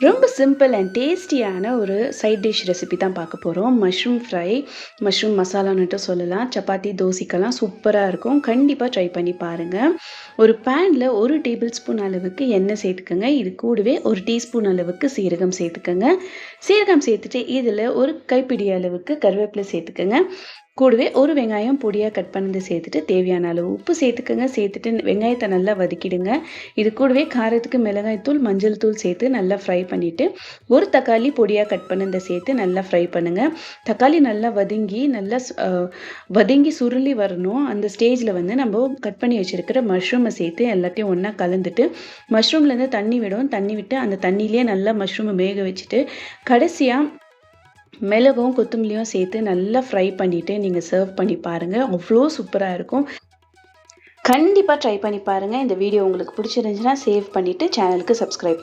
ரொம்ப simple and டேஸ்டியான ஒரு சைட் டிஷ் ரெசிபி தான் பார்க்க போகிறோம். மஷ்ரூம் ஃப்ரை, மஷ்ரூம் மசாலான்னுட்டு சொல்லலாம். சப்பாத்தி, தோசைக்கெல்லாம் சூப்பராக இருக்கும். கண்டிப்பாக ட்ரை பண்ணி பாருங்கள். ஒரு பேனில் 1 டேபிள் ஸ்பூன் அளவுக்கு எண்ணெய் சேர்த்துக்கோங்க. இது கூடவே 1 டீஸ்பூன் அளவுக்கு சீரகம் சேர்த்துக்கோங்க. சீரகம் சேர்த்துட்டு இதில் ஒரு கைப்பிடி அளவுக்கு கருவேப்பிலை சேர்த்துக்கோங்க. கூடவே ஒரு வெங்காயம் பொடியாக கட் பண்ணது சேர்த்துட்டு தேவையான அளவு உப்பு சேர்த்துக்கோங்க. சேர்த்துட்டு வெங்காயத்தை நல்லா வதக்கிடுங்க. இது கூடவே காரத்துக்கு மிளகாய் தூள், மஞ்சள் தூள் சேர்த்து நல்லா ஃப்ரை பண்ணிவிட்டு ஒரு தக்காளி பொடியாக கட் பண்ணதை சேர்த்து நல்லா ஃப்ரை பண்ணுங்கள். தக்காளி நல்லா வதங்கி சுருளி வரணும். அந்த ஸ்டேஜில் நம்ம கட் பண்ணி வச்சுருக்கிற மஷ்ரூமை சேர்த்து எல்லாத்தையும் ஒன்றா கலந்துட்டு மஷ்ரூம்லேருந்து தண்ணி விடும். தண்ணி விட்டு அந்த தண்ணியிலே நல்லா மஷ்ரூமை வேக வச்சுட்டு கடைசியாக மிளகும் கொத்தமல்லியும் சேர்த்து நல்லா ஃப்ரை பண்ணிவிட்டு நீங்கள் சர்வ் பண்ணி பாருங்கள். அவ்வளோ சூப்பராக இருக்கும். கண்டிப்பாக ட்ரை பண்ணி பாருங்கள். இந்த வீடியோ உங்களுக்கு பிடிச்சிருந்துச்சுன்னா சேவ் பண்ணிவிட்டு சேனலுக்கு சப்ஸ்கிரைப்